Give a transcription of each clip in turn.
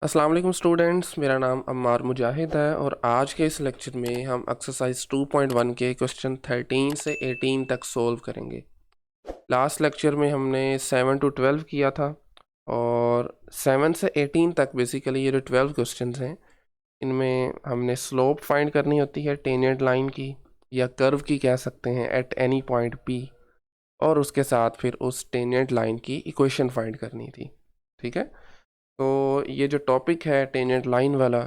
अस्सलाम वालेकुम स्टूडेंट्स, मेरा नाम अम्मार मुजाहिद है और आज के इस लेक्चर में हम एक्सरसाइज 2.1 के क्वेश्चन 13 से 18 तक सोल्व करेंगे। लास्ट लेक्चर में हमने 7 to 12 किया था और 7 से 18 तक बेसिकली ये जो 12 क्वेश्चंस हैं इनमें हमने स्लोप फाइंड करनी होती है टेंजेंट लाइन की या कर्व की कह सकते हैं एट एनी पॉइंट पी, और उसके साथ फिर उस टेंजेंट लाइन की इक्वेशन फाइंड करनी थी। ठीक है, तो ये जो टॉपिक है टेंजेंट लाइन वाला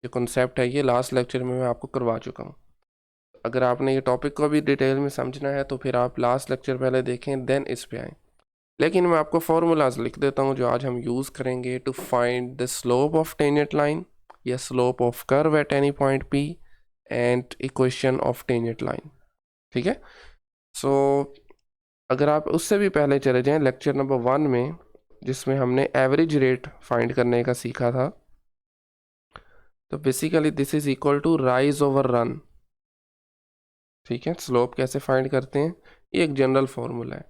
जो कॉन्सेप्ट है ये लास्ट लेक्चर में मैं आपको करवा चुका हूँ। अगर आपने ये टॉपिक को भी डिटेल में समझना है तो फिर आप लास्ट लेक्चर पहले देखें देन इस पे आएँ। लेकिन मैं आपको फार्मूलाज लिख देता हूँ जो आज हम यूज़ करेंगे to find the slope of tangent line या slope of curve at any point P and equation of tangent line. ठीक है, सो अगर आप उससे भी पहले चले जाएं लेक्चर नंबर 1 में जिसमें हमने एवरेज रेट फाइंड करने का सीखा था, तो basically this is equal to rise over run. ठीक है, स्लोप कैसे फाइंड करते हैं, ये एक जनरल फॉर्मूला है।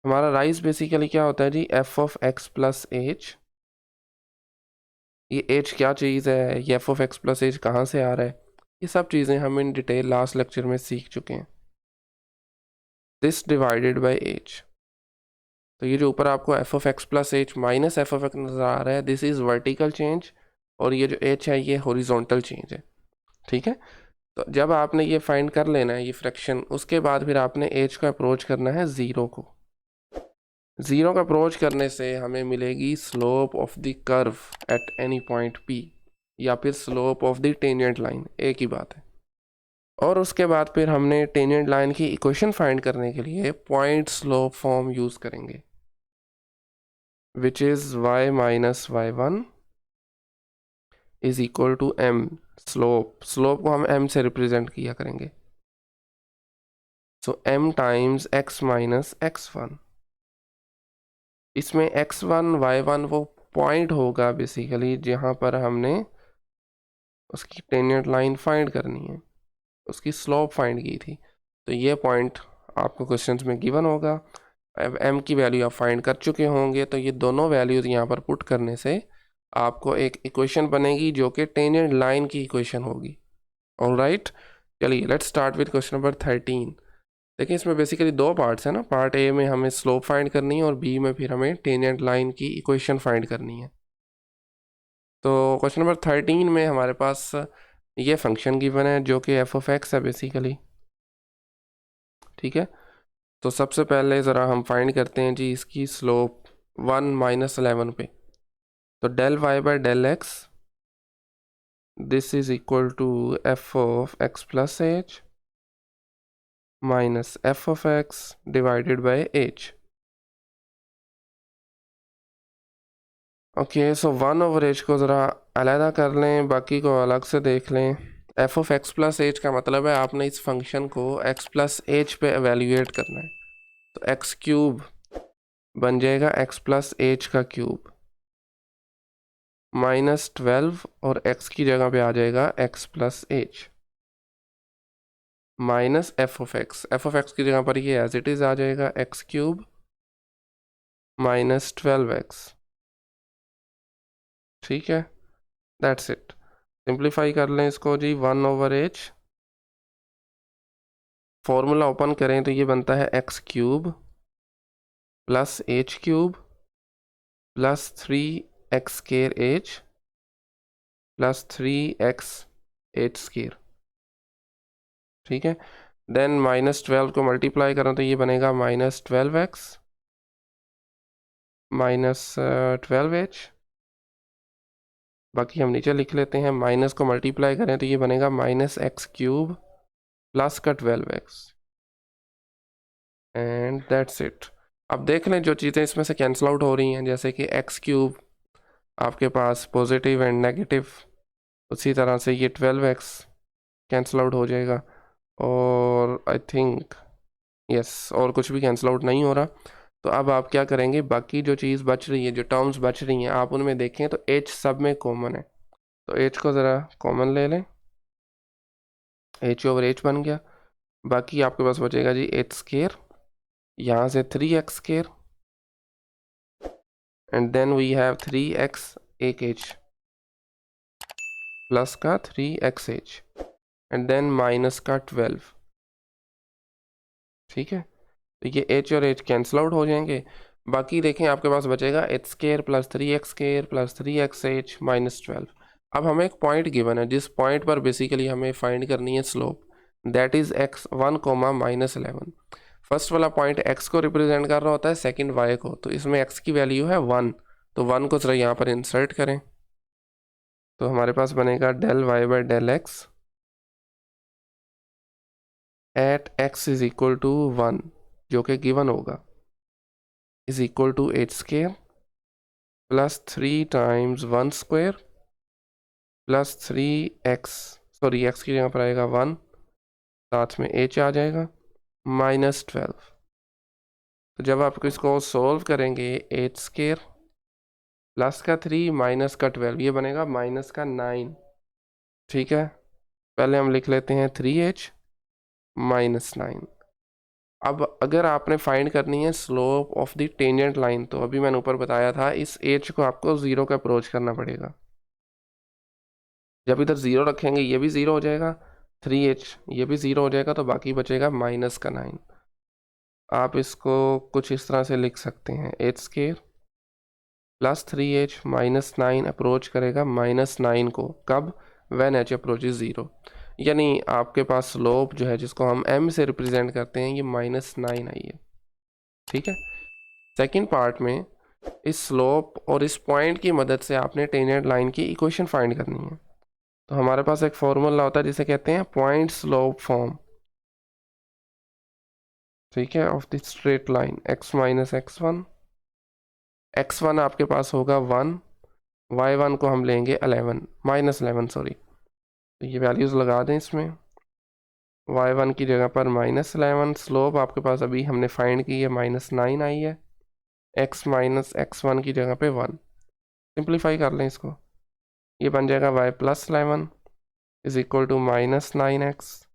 हमारा राइज बेसिकली क्या होता है जी, f of x plus h. ये एच क्या चीज़ है, ये f of x plus h कहाँ से आ रहा है, ये सब चीज़ें हम इन डिटेल लास्ट लेक्चर में सीख चुके हैं। दिस डिवाइडेड बाई एच, तो ये जो ऊपर आपको F of x plus h minus f of x नज़र आ रहा है दिस इज़ वर्टिकल चेंज, और ये जो एच है ये हॉरिजॉन्टल चेंज है। ठीक है, तो जब आपने ये फाइंड कर लेना है ये फ्रैक्शन, उसके बाद फिर आपने एच को अप्रोच करना है ज़ीरो को। ज़ीरो का अप्रोच करने से हमें मिलेगी slope of the curve at any point P, या फिर slope of the tangent line, एक ही बात है। और उसके बाद फिर हमने टेंजेंट लाइन की इक्वेशन फाइंड करने के लिए पॉइंट स्लोप फॉर्म यूज़ करेंगे, which is y minus y1 is equal to m। Slope को हम m से रिप्रेजेंट किया करेंगे, so m times x minus x1। इसमें x1 y1 वो पॉइंट होगा बेसिकली जहाँ पर हमने उसकी टेंजेंट लाइन फाइंड करनी है, उसकी स्लोप फाइंड की थी। तो ये पॉइंट आपको क्वेश्चंस में गिवन होगा। अब m की वैल्यू आप फाइंड कर चुके होंगे, तो ये दोनों वैल्यूज़ यहाँ पर पुट करने से आपको एक इक्वेशन बनेगी जो कि टेंजेंट लाइन की इक्वेशन होगी। ऑलराइट, चलिए let's start with question number 13। देखिए इसमें बेसिकली दो पार्ट्स हैं ना, पार्ट ए में हमें स्लोप फाइंड करनी है और बी में फिर हमें टेंजेंट लाइन की इक्वेशन फाइंड करनी है। तो क्वेश्चन नंबर 13 में हमारे पास ये फंक्शन गिवन है जो कि एफ ऑफ एक्स है बेसिकली। ठीक है, तो सबसे पहले ज़रा हम फाइंड करते हैं जी इसकी स्लोप 1 माइनस 11 पे। तो del y by del x this is equal to f of x plus h minus f of x divided by h. Okay, so 1 over h को ज़रा अलहदा कर लें, बाकी को अलग से देख लें। F of x plus h का मतलब है आपने इस फंक्शन को एक्स प्लस एच पे एवेल्यूएट करना है, तो एक्स क्यूब बन जाएगा एक्स प्लस एच का क्यूब माइनस 12, और एक्स की जगह पे आ जाएगा x plus h minus f of x की जगह पर ये एज इट इज़ आ जाएगा एक्स क्यूब माइनस 12x। ठीक है, दैट्स इट। सिंप्लीफाई कर लें इसको जी, 1 ओवर एच, फॉर्मूला ओपन करें तो ये बनता है x cube plus H cube plus 3x square H plus 3x H square. ठीक है, देन माइनस 12 को मल्टीप्लाई करें तो ये बनेगा माइनस 12x माइनस 12h। बाकी हम नीचे लिख लेते हैं, माइनस को मल्टीप्लाई करें तो ये बनेगा माइनस एक्स क्यूब प्लस का 12x, एंड दैट्स इट। अब देख लें जो चीज़ें इसमें से कैंसिल आउट हो रही हैं, जैसे कि एक्स क्यूब आपके पास पॉजिटिव एंड नेगेटिव, उसी तरह से ये 12x कैंसिल आउट हो जाएगा, और आई थिंक यस और कुछ भी कैंसिल आउट नहीं हो रहा। तो अब आप क्या करेंगे, बाकी जो चीज़ बच रही है, जो टर्म्स बच रही हैं, आप उनमें देखें तो एच सब में कॉमन है, तो एच को ज़रा कॉमन ले लें, एच ओवर एच बन गया। बाकी आपके पास बचेगा जी एच स्केयर, यहाँ से 3x square, and then we have 3x एक एच प्लस का 3xh एंड देन माइनस का 12। ठीक है, तो ये h और h कैंसिल आउट हो जाएंगे। बाकी देखें आपके पास बचेगा H square plus 3x² plus 3xh minus 12। अब हमें एक पॉइंट गिवन है, जिस पॉइंट पर बेसिकली हमें फाइंड करनी है slope, that is x1 comma -11। First वाला पॉइंट x को रिप्रेजेंट कर रहा होता है, सेकंड y को, तो इसमें x की वैल्यू है 1, तो 1 को जरा यहाँ पर इंसर्ट करें, तो हमारे पास बनेगा del y by del x at x is equal to 1, जो कि गिवन होगा, is equal to h square plus 3 times 1 square plus 3x, sorry x की जगह पर आएगा 1, साथ में h आ जाएगा माइनस 12। तो जब आप इसको सोल्व करेंगे, एच स्केयर प्लस का 3 माइनस का 12, ये बनेगा माइनस का 9। ठीक है, पहले हम लिख लेते हैं 3h माइनस 9। अब अगर आपने फाइंड करनी है slope of the tangent line, तो अभी मैंने ऊपर बताया था इस h को आपको 0 का अप्रोच करना पड़ेगा। जब इधर 0 रखेंगे ये भी 0 हो जाएगा, 3h ये भी 0 हो जाएगा, तो बाकी बचेगा माइनस का 9। आप इसको कुछ इस तरह से लिख सकते हैं, H square plus 3h minus 9 approach करेगा माइनस 9 को, कब, व्हेन h अप्रोचेज 0। यानी आपके पास स्लोप जो है, जिसको हम m से रिप्रेजेंट करते हैं, ये -9 आई है। ठीक है, सेकंड पार्ट में इस स्लोप और इस पॉइंट की मदद से आपने टेंजेंट लाइन की इक्वेशन फाइंड करनी है। तो हमारे पास एक फॉर्मूला होता है जिसे कहते हैं पॉइंट स्लोप फॉर्म। ठीक है, of the straight line x minus x1, x1 आपके पास होगा 1, y1 को हम लेंगे 11 -11 सॉरी, तो ये वैल्यूज़ लगा दें इसमें, y1 की जगह पर -11, स्लोप आपके पास अभी हमने फाइंड की है -9 आई है, x माइनस x1 की जगह पे 1, सिंप्लीफाई कर लें इसको, ये बन जाएगा y plus 11 is equal to -9x,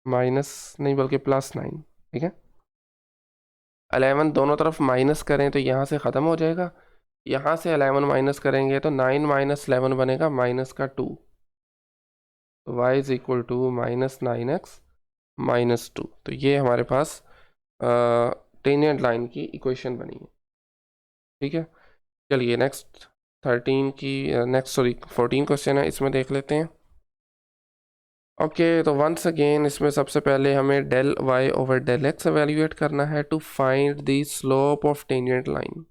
minus नहीं बल्कि +9। ठीक है, 11 दोनों तरफ माइनस करें तो यहाँ से ख़त्म हो जाएगा, यहाँ से 11 माइनस करेंगे तो 9 माइनस 11 बनेगा माइनस का 2, तो y is equal to -9x minus 2। तो ये हमारे पास टेंजेंट लाइन की इक्वेशन बनी है। ठीक है, चलिए नेक्स्ट 14 क्वेश्चन है, इसमें देख लेते हैं। ओके, तो वंस अगेन इसमें सबसे पहले हमें del y over del x evaluate करना है to find the slope of tangent line,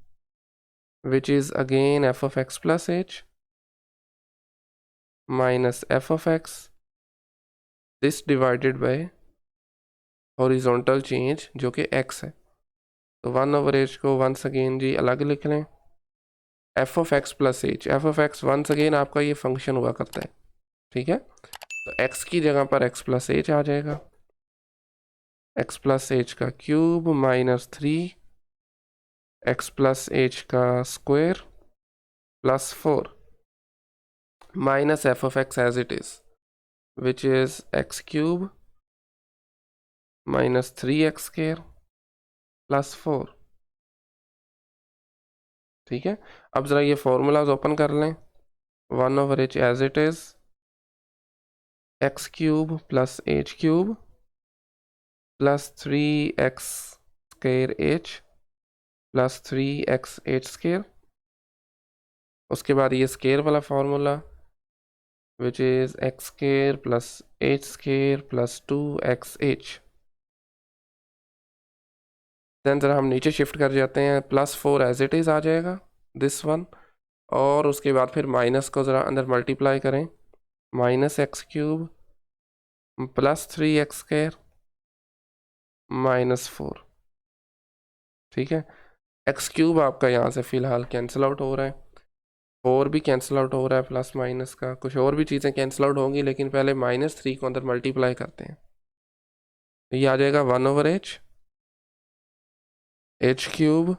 which is again f of x plus h minus f of x, this divided by horizontal change जो कि x है। तो 1 over h को once again जी अलग लिख लें, f of x plus h, f of x once again आपका ये फंक्शन हुआ करता है। ठीक है, तो x की जगह पर x प्लस h आ जाएगा, x प्लस h का cube minus 3 x plus h का square plus 4 minus f of x as it is, which is x cube minus 3x square plus 4। ठीक है, अब ज़रा ये फॉर्मूलाज ओपन कर लें, 1 over h as it is, x cube plus h cube plus 3x square h plus 3x h square, उसके बाद ये स्क्वायर वाला formula which is x square plus h square plus 2xh। Then ज़रा हम नीचे shift कर जाते हैं, +4 एज इट इज़ आ जाएगा दिस वन, और उसके बाद फिर माइनस को ज़रा अंदर मल्टीप्लाई करें, minus x cube plus 3x square minus 4। ठीक है, x क्यूब आपका यहाँ से फ़िलहाल कैंसिल आउट हो रहा है, 4 भी कैंसिल आउट हो रहा है, प्लस माइनस का कुछ और भी चीज़ें कैंसिल आउट होंगी, लेकिन पहले -3 को अंदर मल्टीप्लाई करते हैं, तो ये आ जाएगा 1 over h cube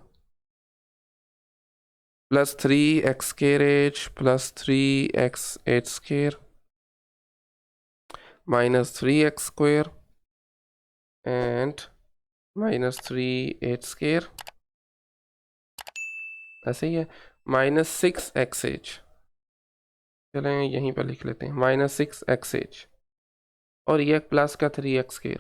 plus 3x square h plus 3x square minus 3x square and minus 3h square, ऐसे ही है, माइनस 6xh। चलें यहीं पर लिख लेते हैं -6xh, और ये प्लस का 3x²।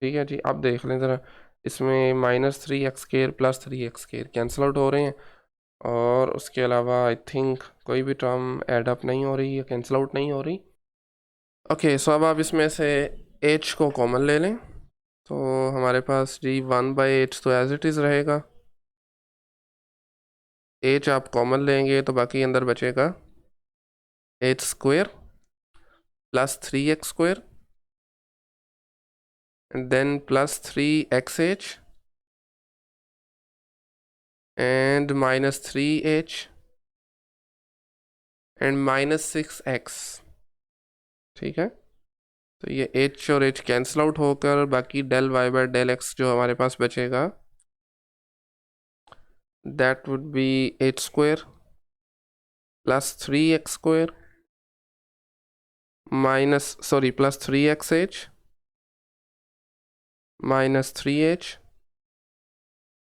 ठीक है जी, अब देख लें ज़रा, इसमें -3x² plus 3x² cancel out हो रहे हैं, और उसके अलावा आई थिंक कोई भी टर्म ऐड अप नहीं हो रही या कैंसिल आउट नहीं हो रही। ओके, सो अब आप इसमें से h को कॉमन ले लें, तो हमारे पास जी 1/h तो एज इट इज़ रहेगा। h आप कॉमन लेंगे तो बाकी अंदर बचेगा h² plus 3x² and then plus 3xh and -3h and -6x। ठीक है, तो ये h और h कैंसिल आउट होकर बाकी del y by del x जो हमारे पास बचेगा, that would be h² plus 3x² plus 3xh minus 3h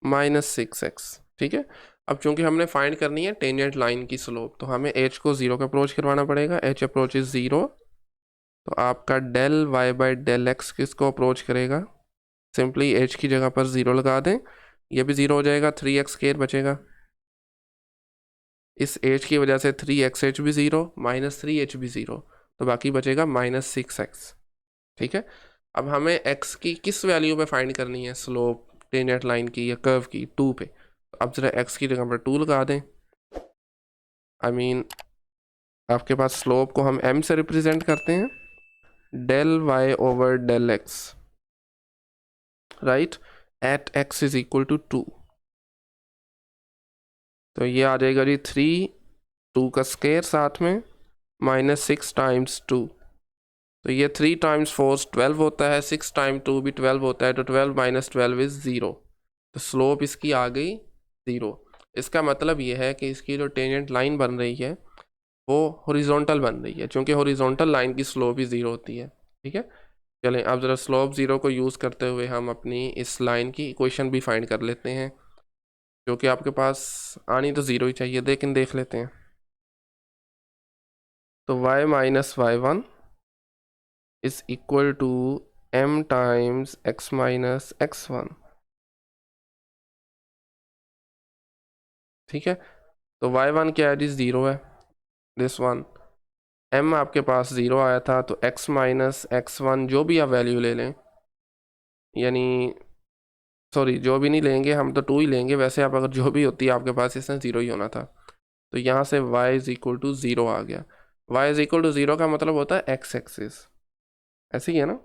-6x। ठीक है, अब चूंकि हमने फाइंड करनी है टेंजेंट लाइन की स्लोप, तो हमें h को 0 का अप्रोच करवाना पड़ेगा। h अप्रोच इज 0, तो आपका del y by del x किसको अप्रोच करेगा? सिंपली h की जगह पर 0 लगा दें, ये भी 0 हो जाएगा, 3x² बचेगा। इस h की वजह से 3xh भी 0, -3h भी 0, तो बाकी बचेगा -6x। ठीक है, अब हमें x की किस वैल्यू पे फाइंड करनी है स्लोप टेंजेंट लाइन की या कर्व की? 2 पे। तो अब जरा x की जगह पर 2 लगा दें। आई मीन आपके पास स्लोप को हम m से रिप्रेजेंट करते हैं, del y over del x, right, at x is equal to 2। तो ये आ जाएगा जी 3, 2 का स्क्वायर साथ में, -6 टाइम्स 2, तो ये 3 टाइम्स 4 12 होता है, 6 टाइम 2 भी 12 होता है, तो 12 - 12 इज 0। तो स्लोप इसकी आ गई 0। इसका मतलब ये है कि इसकी जो टेंजेंट लाइन बन रही है वो हॉरिजॉन्टल बन रही है, क्योंकि हॉरिजॉन्टल लाइन की स्लोप ही 0 होती है। ठीक है, चलें अब ज़रा स्लोप 0 को यूज़ करते हुए हम अपनी इस लाइन की इक्वेशन भी फाइंड कर लेते हैं, जो कि आपके पास आनी तो 0 ही चाहिए, लेकिन देख लेते हैं। तो y - y1 is equal to m times x - x1। ठीक है, तो y1 क्या है जी? 0 है, दिस वन। m आपके पास 0 आया था, तो x - x1 जो भी आप वैल्यू ले लें, यानी सॉरी जो भी नहीं लेंगे हम, तो 2 ही लेंगे, वैसे आप अगर जो भी होती है आपके पास इसमें 0 ही होना था। तो यहाँ से y इज इक्वल टू 0 आ गया। y इज इक्वल टू 0 का मतलब होता है x एक्सिस, ऐसे ही है ना?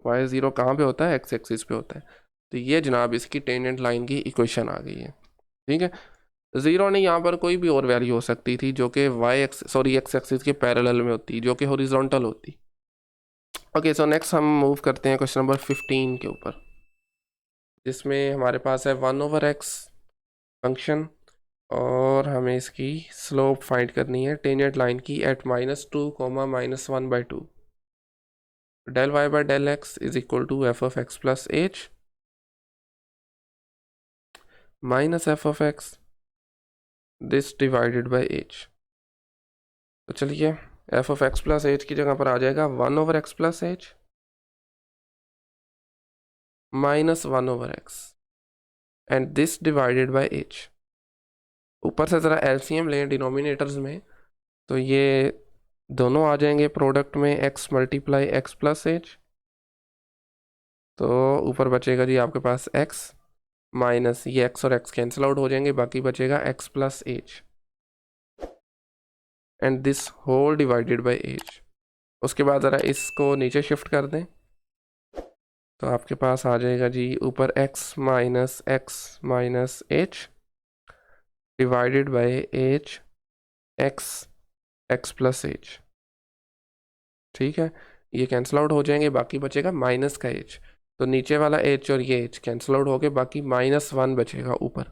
y 0 कहाँ पे होता है? x एक्सिस पे होता है। तो ये जनाब इसकी टेंजेंट लाइन की इक्वेशन आ गई है। ठीक है, 0 नहीं, यहाँ पर कोई भी और वैल्यू हो सकती थी जो कि x एक्सिस के पैरेलल में होती, जो कि हॉरिजॉन्टल होती। ओके, सो नेक्स्ट हम मूव करते हैं क्वेश्चन नंबर 15 के ऊपर, जिसमें हमारे पास है 1/x फंक्शन, और हमें इसकी स्लोप फाइंड करनी है टेंजेंट लाइन की eight -2, -1/2। del y by del x is equal to f of x plus h minus f of x, this divided by h। तो चलिए f of x plus h की जगह पर आ जाएगा 1/x plus h minus 1/x and this divided by h। ऊपर से ज़रा LCM लें डिनोमिनेटर्स में, तो ये दोनों आ जाएंगे प्रोडक्ट में x multiply x plus h, तो ऊपर बचेगा जी आपके पास x माइनस ये x और x कैंसिल आउट हो जाएंगे, बाकी बचेगा x plus h and this whole divided by h। उसके बाद ज़रा इसको नीचे शिफ्ट कर दें, तो आपके पास आ जाएगा जी ऊपर x minus h divided by h x plus h। ठीक है, ये कैंसिल आउट हो जाएंगे, बाकी बचेगा माइनस का h, तो नीचे वाला h और ये h कैंसिल आउट हो गए, बाकी -1 बचेगा ऊपर,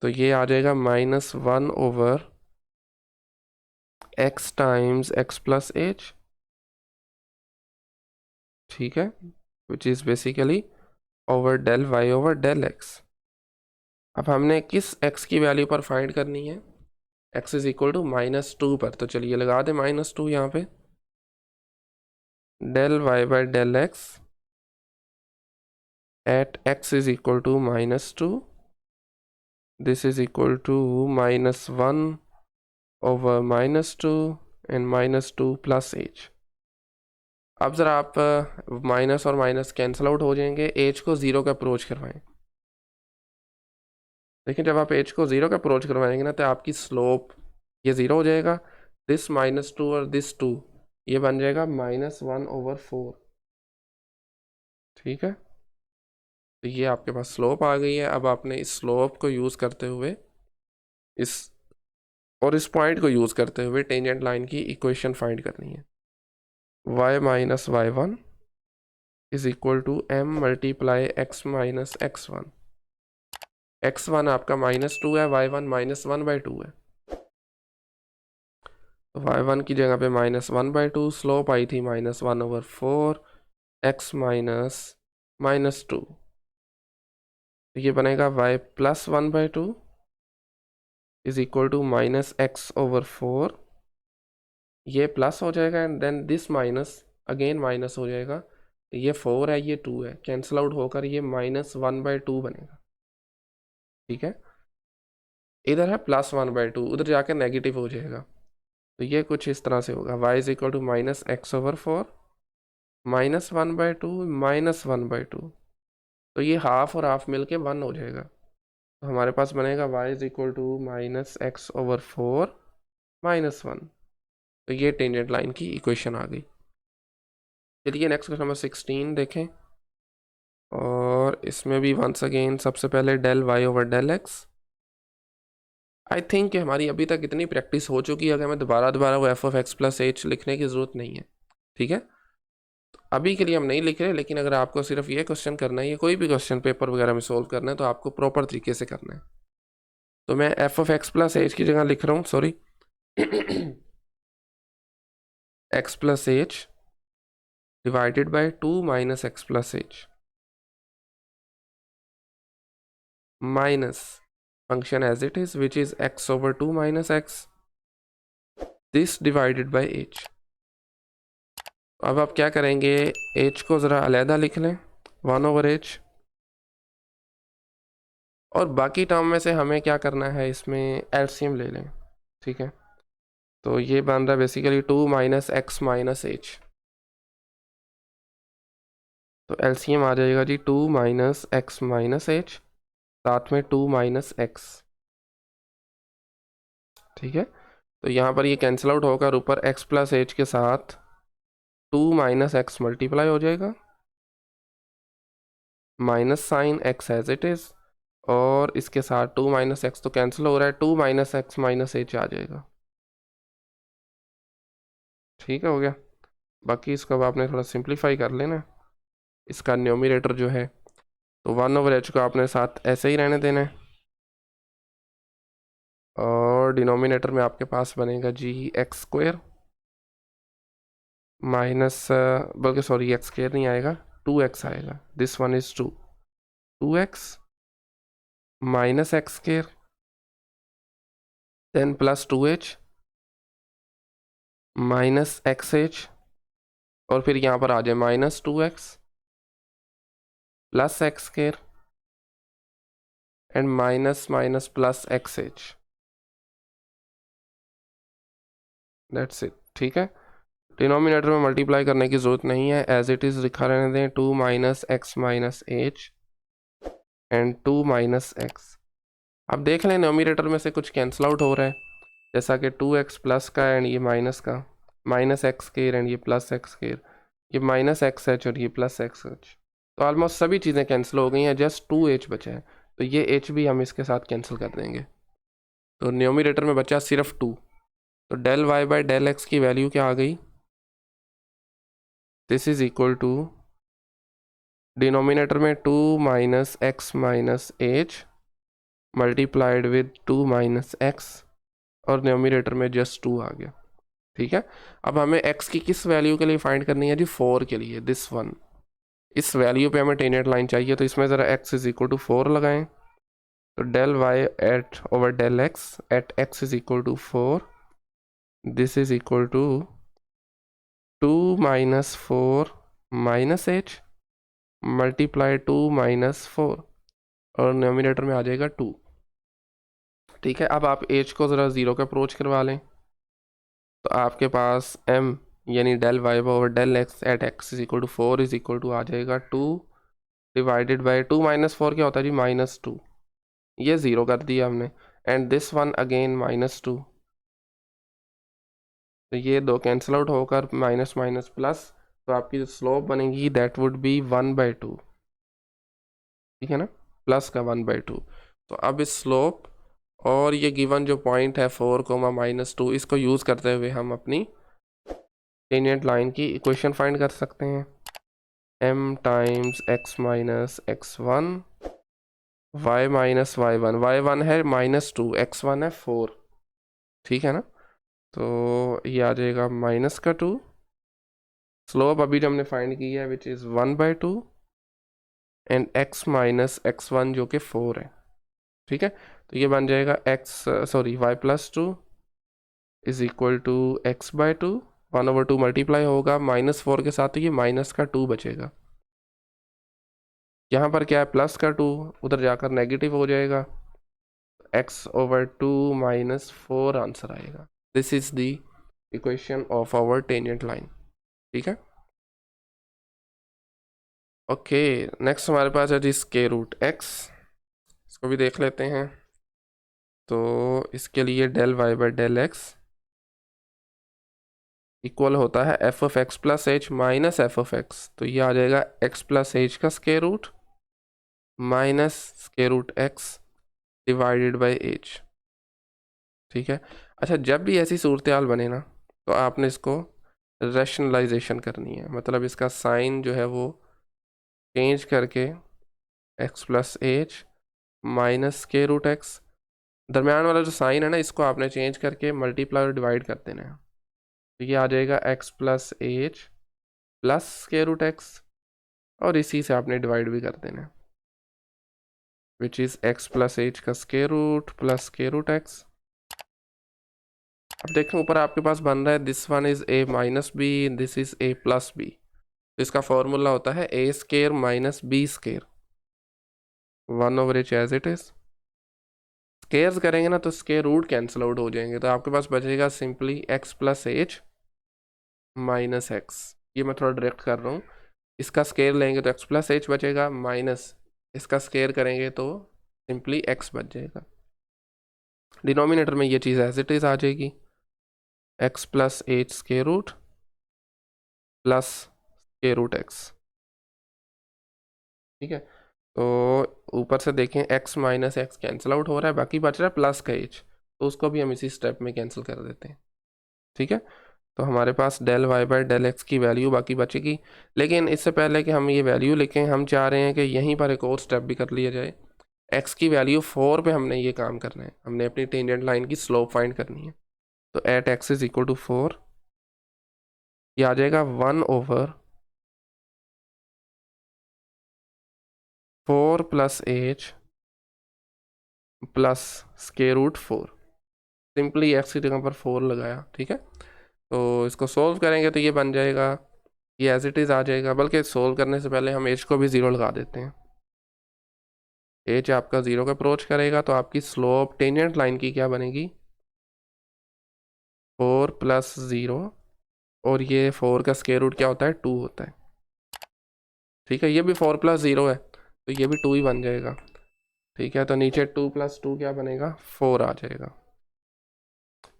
तो ये आ जाएगा -1/x times x plus h। ठीक है, which is basically over del y over del x। अब हमने किस x की वैल्यू पर फाइंड करनी है, x इज इक्वल टू -2 पर। तो चलिए लगा दे -2 यहाँ पे, del y by del x at x is equal to -2, this is equal to -1 over -2 and -2 plus h। अब ज़रा आप माइनस और माइनस कैंसिल आउट हो जाएंगे, h को 0 का अप्रोच करवाएं। लेकिन जब आप h को 0 का अप्रोच करवाएंगे ना, तो आपकी स्लोप ये 0 हो जाएगा, दिस -2 और दिस 2 ये बन जाएगा -1/4। ठीक है, तो ये आपके पास स्लोप आ गई है। अब आपने इस स्लोप को यूज़ करते हुए इस पॉइंट को यूज़ करते हुए टेंजेंट लाइन की इक्वेशन फाइंड करनी है। y minus y1 is equal to m multiply x minus x1। x1 आपका -2 है, y1 -1/2 है। तो y1 की जगह पे -1/2, स्लोप आई थी -1/4, x -2। ये बनेगा y plus 1/2 is equal to -x/4। ये प्लस हो जाएगा and then this minus again minus हो जाएगा। ये 4 है, ये 2 है, कैंसिल आउट होकर ये -1/2 बनेगा। ठीक है, इधर है +1/2, उधर जाकर नेगेटिव हो जाएगा। तो ये कुछ इस तरह से होगा, y is equal to -x/4 -1/2 -1/2। तो ये हाफ और हाफ मिलके 1 हो जाएगा। तो हमारे पास बनेगा y is equal to -x/4 -1। तो ये टेंजेंट लाइन की इक्वेशन आ गई। चलिए नेक्स्ट क्वेश्चन नंबर 16 देखें, और इसमें भी वंस अगेन सबसे पहले del y over del x। I think कि हमारी अभी तक इतनी प्रैक्टिस हो चुकी है, अगर हमें दोबारा वो f(x + h) लिखने की ज़रूरत नहीं है। ठीक है, तो अभी के लिए हम नहीं लिख रहे, लेकिन अगर आपको सिर्फ ये क्वेश्चन करना है या कोई भी क्वेश्चन पेपर वगैरह में सोल्व करना है, तो आपको प्रॉपर तरीके से करना है। तो मैं f(x + h) की जगह लिख रहा हूँ, sorry x + h divided by 2 - x + h minus function as it is, which is x over 2 minus x, this divided by h। अब आप क्या करेंगे, h को ज़रा अलहदा लिख लें 1 over h, और बाकी टर्म में से हमें क्या करना है, इसमें एलसीएम ले लें। ठीक है, तो ये बन रहा है बेसिकली 2 - x - h। तो एलसीएम आ जाएगा जी 2 - x - h, साथ में 2 - x। ठीक है, तो यहाँ पर ये कैंसिल आउट होकर ऊपर x + h के साथ 2 - x मल्टीप्लाई हो जाएगा, minus sine x as it is, और इसके साथ 2 - x तो कैंसिल हो रहा है, 2 - x - h आ जाएगा। ठीक है, हो गया। बाकी इसको अब आपने थोड़ा सिंप्लीफाई कर लेना, इसका न्यूमरेटर जो है, तो 1 over h को आपने साथ ऐसे ही रहने देना है, और डिनोमिनेटर में आपके पास बनेगा जी x² माइनस, बल्कि सॉरी x² नहीं आएगा, 2x आएगा, this one is 2x minus x² then plus 2h minus xh, और फिर यहाँ पर आ जाए -2x plus x² and minus minus plus xh, that's it. ठीक है, डिनोमिनेटर में मल्टीप्लाई करने की ज़रूरत नहीं है, एज इट इज़ लिखा रहने दें, 2 - x - h एंड 2 - x। अब देख लें डिनोमिनेटर में से कुछ कैंसिल आउट हो रहा है, जैसा कि 2x प्लस का एंड ये माइनस का, -x² एंड ये +x², ये -xh और ये +xh। तो ऑलमोस्ट सभी चीज़ें कैंसिल हो गई हैं, जस्ट 2h बचा है, तो ये h भी हम इसके साथ कैंसिल कर देंगे। तो न्यूमरेटर में बचा सिर्फ 2। तो del y by del x की वैल्यू क्या आ गई, this is equal to denominator में 2 - x - h multiplied with 2 - x, और न्यूमरेटर में जस्ट 2 आ गया। ठीक है, अब हमें x की किस वैल्यू के लिए फाइंड करनी है जी, 4 के लिए, दिस वन, इस वैल्यू पे हमें टेंजेंट लाइन चाहिए। तो इसमें ज़रा x इज इक्वल टू 4 लगाएं, तो del y at over del x at x is equal to 4, this is equal to 2 minus 4 minus h multiply 2 minus 4 और नोमिनेटर में आ जाएगा 2। ठीक है, अब आप एच को ज़रा ज़ीरो का अप्रोच करवा लें तो आपके पास m यानी del y over del x at x is equal to 4 is equal to आ जाएगा 2 डिवाइडेड बाई 2 माइनस 4 क्या होता है जी -2, ये ज़ीरो कर दिया हमने, एंड दिस वन अगेन -2, तो ये दो कैंसिल आउट होकर माइनस माइनस प्लस, तो आपकी जो स्लोप बनेगी दैट वुड बी 1/2, ठीक है ना, प्लस का 1/2। तो अब इस स्लोप और ये गिवन जो पॉइंट है 4, -2 इसको यूज़ करते हुए हम अपनी टेंजेंट लाइन की इक्वेशन फाइंड कर सकते हैं। m times x minus x1 y minus y1, y1 है -2, x1 है 4, ठीक है ना, तो ये आ जाएगा -2। स्लोप अभी जो हमने फाइंड की है which is 1/2 and x minus x1 जो कि 4 है, ठीक है, तो ये बन जाएगा y+2 is equal to x/2, 1/2 multiply होगा -4 के साथ, तो ये -2 बचेगा। यहाँ पर क्या है +2, उधर जाकर नेगेटिव हो जाएगा, x/2 -4 आंसर आएगा। This is the equation of our tangent line, ठीक है। ओके, नेक्स्ट हमारे पास है जी स्क्वायर रूट x, इसको भी देख लेते हैं। तो इसके लिए del y by del x equal होता है f of x plus h minus f of x, तो ये आ जाएगा एक्स प्लस एच का square root minus square root x divided by h, ठीक है। अच्छा, जब भी ऐसी सूरत हाल बने ना तो आपने इसको रैशनलाइजेशन करनी है, मतलब इसका साइन जो है वो चेंज करके x plus h minus square root x, दरम्यान वाला जो साइन है ना इसको आपने चेंज करके मल्टीप्लाई और डिवाइड कर देना है, तो ये आ जाएगा x plus h plus square root x और इसी से आपने डिवाइड भी कर देना है, which is x plus h का square root plus square root x. अब देखें ऊपर आपके पास बन रहा है this one is a minus b, this is a plus b, तो इसका फॉर्मूला होता है a square minus b square 1/h as it is. Squares करेंगे ना तो स्क्वायर रूट कैंसिल आउट हो जाएंगे, तो आपके पास बचेगा सिंपली x प्लस एच माइनस एक्स, ये मैं थोड़ा डायरेक्ट कर रहा हूँ, इसका स्क्वायर लेंगे तो x प्लस एच बचेगा, माइनस इसका स्क्वायर करेंगे तो सिंपली x बच जाएगा। डिनोमिनेटर में ये चीज़ एज इट इज आ जाएगी, x प्लस h square root plus square root x, ठीक है। तो ऊपर से देखें x माइनस एक्स कैंसिल आउट हो रहा है, बाकी बच रहा है प्लस का h, तो उसको भी हम इसी स्टेप में कैंसिल कर देते हैं, ठीक है। तो हमारे पास del y by del x की वैल्यू बाकी बचेगी, लेकिन इससे पहले कि हम ये वैल्यू लिखें हम चाह रहे हैं कि यहीं पर एक और स्टेप भी कर लिया जाए। x की वैल्यू 4 पे हमने ये काम करना है, हमने अपनी टेंजेंट लाइन की स्लोप फाइंड करनी है, तो at x is equal to 4, ये आ जाएगा 1/4 plus h plus square root 4, simply x की जगह पर 4 लगाया, ठीक है। तो इसको सोल्व करेंगे तो ये बन जाएगा, ये एज इट इज़ आ जाएगा, बल्कि सोल्व करने से पहले हम एच को भी 0 लगा देते हैं। एच आपका 0 का अप्रोच करेगा तो आपकी स्लोप टेंजेंट लाइन की क्या बनेगी 4 प्लस 0, और ये 4 का स्क्वायर रूट क्या होता है 2 होता है, ठीक है। ये भी 4 प्लस 0 है तो ये भी 2 ही बन जाएगा, ठीक है। तो नीचे 2 + 2 क्या बनेगा 4 आ जाएगा।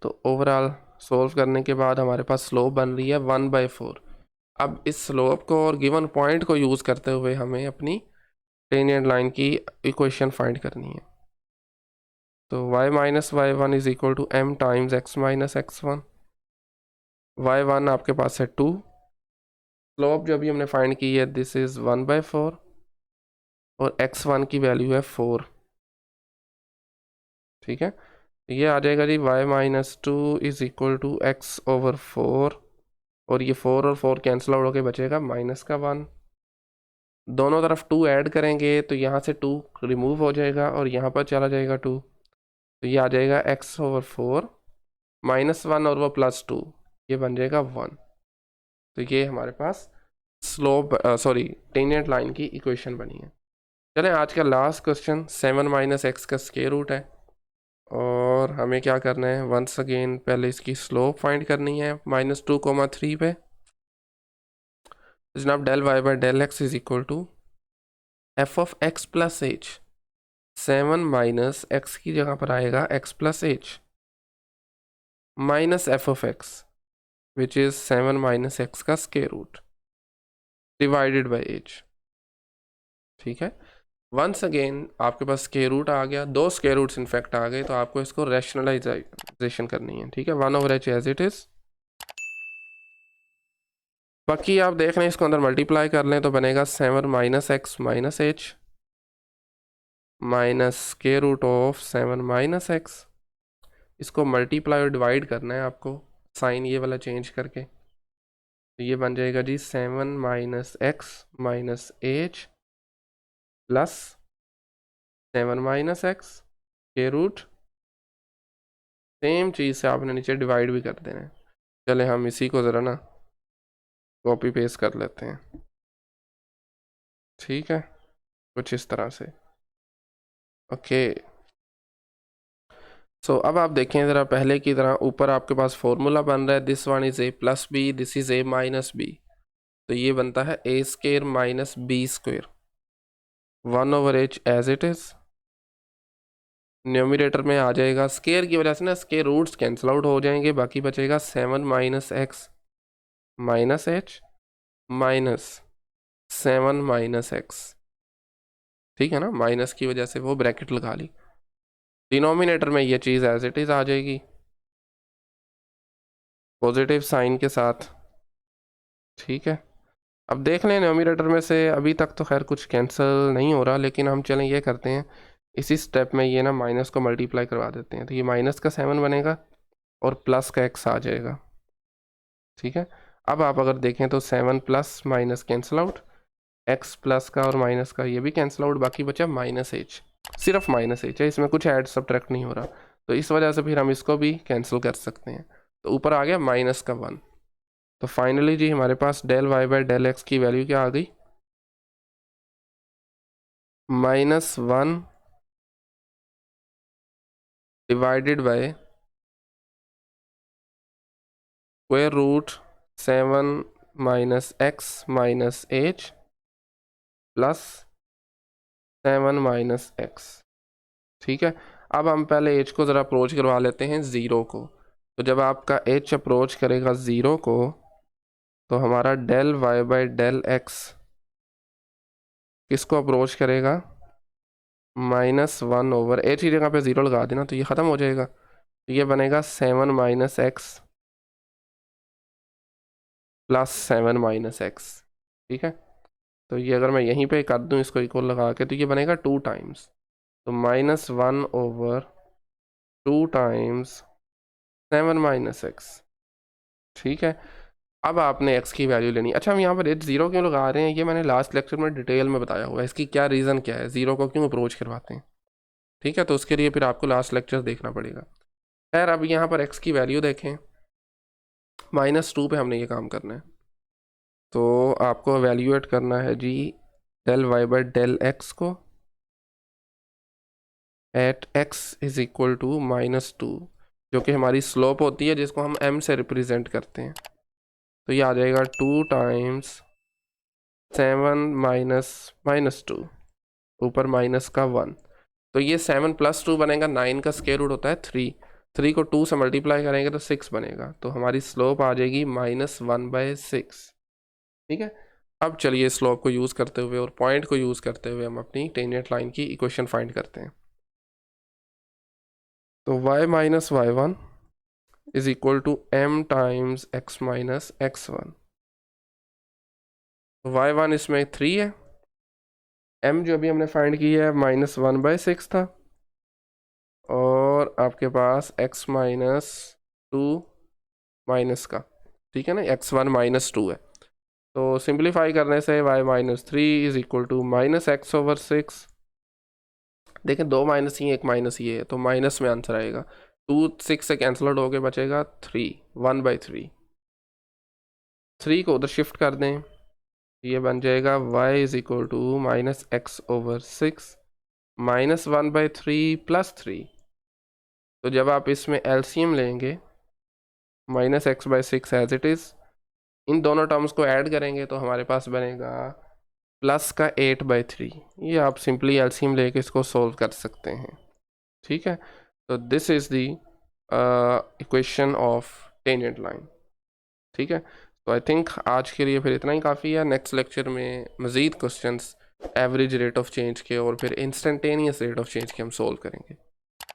तो ओवरऑल सोल्व करने के बाद हमारे पास स्लोप बन रही है 1/4। अब इस स्लोप को और गिवन पॉइंट को यूज़ करते हुए हमें अपनी टेंजेंट लाइन की इक्वेशन फाइंड करनी है। तो y minus y1 is equal to m times x minus x1, y1 आपके पास है 2, स्लोप जो अभी हमने फाइंड की है दिस इज़ 1/4 और x1 की वैल्यू है 4, ठीक है। ये आ जाएगा जी y minus 2 is equal to x/4, और ये 4 और 4 कैंसिल आउट होकर बचेगा -1, दोनों तरफ 2 ऐड करेंगे तो यहाँ से 2 रिमूव हो जाएगा और यहाँ पर चला जाएगा 2, तो ये आ जाएगा x/4 -1 और वो +2, ये बन जाएगा 1। तो ये हमारे पास स्लोप टेंजेंट लाइन की इक्वेशन बनी है। चलें आज का लास्ट क्वेश्चन, 7 - x का स्क्वायर रूट है और हमें क्या करना है, वंस अगेन पहले इसकी स्लोप फाइंड करनी है -2, 3 पे। जनाब del y by del x is equal to f(x + h)। 7 - x की जगह पर आएगा x + h minus f(x) which is 7 - x का square root divided by h। ठीक है, वंस अगेन आपके पास स्क्वायर रूट आ गया, 2 स्क्वायर रूट्स इनफैक्ट आ गए, तो आपको इसको रैशनलाइजेशन करनी है। ठीक है, 1/h एज इट इज। बाकी आप देख रहे हैं, इसको अंदर मल्टीप्लाई कर लें तो बनेगा 7 - x - h minus square root of 7 - x। इसको मल्टीप्लाई और डिवाइड करना है आपको, साइन ये वाला चेंज करके, तो ये बन जाएगा जी 7 - x - h प्लस 7 - x के रूट, सेम चीज़ से आपने नीचे डिवाइड भी कर देना है। चले हम इसी को ज़रा ना कॉपी पेस्ट कर लेते हैं। ठीक है, कुछ इस तरह से। ओके, सो अब आप देखें ज़रा, पहले की तरह ऊपर आपके पास फॉर्मूला बन रहा है, this one is a + b, this is a - b, तो ये बनता है a² - b², 1/h as it is. Numerator में आ जाएगा, स्केयर की वजह से ना स्केयर रूट्स कैंसिल आउट हो जाएंगे, बाकी बचेगा 7 - x - h माइनस 7 - x। ठीक है ना, माइनस की वजह से वो ब्रैकेट लगा ली। डिनोमिनेटर में ये चीज़ एज इट इज़ आ जाएगी पॉजिटिव साइन के साथ। ठीक है, अब देख लें न्यूमरेटर में से अभी तक तो खैर कुछ कैंसिल नहीं हो रहा, लेकिन हम चलें ये करते हैं, इसी स्टेप में ये ना माइनस को मल्टीप्लाई करवा देते हैं, तो ये माइनस का 7 बनेगा और प्लस का x आ जाएगा। ठीक है, अब आप अगर देखें तो 7 plus minus cancel out, x plus का और माइनस का ये भी कैंसिल आउट, बाकी बचा -h, सिर्फ -h है, इसमें कुछ ऐड सब्ट्रैक्ट नहीं हो रहा, तो इस वजह से फिर हम इसको भी कैंसिल कर सकते हैं। तो ऊपर आ गया -1। तो फाइनली जी हमारे पास del y by del x की वैल्यू क्या आ गई, -1 divided by square root 7 - x - h plus 7 - x। ठीक है, अब हम पहले h को ज़रा अप्रोच करवा लेते हैं 0 को, तो जब आपका h अप्रोच करेगा 0 को, तो हमारा del y by del x किसको अप्रोच करेगा, -1/h की जगह पे 0 लगा देना, तो ये ख़त्म हो जाएगा, तो ये बनेगा 7 - x प्लस 7 - x। ठीक है, तो ये अगर मैं यहीं पे कर दूं इसको इक्वल लगा के, तो ये बनेगा 2 टाइम्स, तो -1/2 टाइम्स 7 - x। ठीक है, अब आपने x की वैल्यू लेनी। अच्छा, हम यहाँ पर h 0 क्यों लगा रहे हैं, ये मैंने लास्ट लेक्चर में डिटेल में बताया हुआ है, इसकी क्या रीज़न क्या है, 0 को क्यों अप्रोच करवाते हैं। ठीक है, तो उसके लिए फिर आपको लास्ट लेक्चर देखना पड़ेगा। खैर, अब यहाँ पर x की वैल्यू देखें, -2 पे हमने ये काम करना है, तो आपको एवेल्यूएट करना है जी del y by del x को at x is equal to -2, जो कि हमारी स्लोप होती है, जिसको हम m से रिप्रेजेंट करते हैं, तो ये आ जाएगा 2 टाइम्स 7 - -2, ऊपर माइनस का 1, तो ये 7 + 2 बनेगा, 9 का स्क्वायर रूट होता है 3, 3 को 2 से मल्टीप्लाई करेंगे तो 6 बनेगा, तो हमारी स्लोप आ जाएगी -1/6। ठीक है, अब चलिए स्लोप को यूज़ करते हुए और पॉइंट को यूज़ करते हुए हम अपनी टेंजेंट लाइन की इक्वेशन फाइंड करते हैं। तो y - y1 is equal to m times x - x1। तो y1 इसमें 3 है, m जो अभी हमने फाइंड किया है -1/6 था, और आपके पास x - 2 माइनस का, ठीक है ना, x1 - 2 है, तो सिंप्लीफाई करने से y माइनस 3 is equal to minus x over 6। देखें 2 माइनस ही एक माइनस ही है, तो माइनस में आंसर आएगा। 2 6 से कैंसल आउट होके बचेगा 3, 1/3। 3 को उधर शिफ्ट कर दें, ये बन जाएगा y is equal to minus x over 6 minus 1/3 plus 3। तो जब आप इसमें एलसीएम लेंगे, minus x by 6 as it is, इन दोनों टर्म्स को ऐड करेंगे तो हमारे पास बनेगा प्लस का 8/3। ये आप सिंपली एलसीएम लेके इसको सोल्व कर सकते हैं। ठीक है, तो this is the equation of tangent line. ठीक है, तो आई थिंक आज के लिए फिर इतना ही काफ़ी है। नेक्स्ट लेक्चर में मज़ीद questions average rate of change के और फिर इंस्टेंटेनियस रेट ऑफ चेंज के हम सोल्व करेंगे।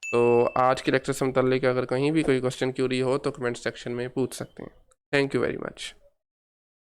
तो आज की लेक्चर से मुतल्लिक अगर कहीं भी कोई क्वेश्चन क्यूरी हो तो कमेंट सेक्शन में पूछ सकते हैं। Thank you very much.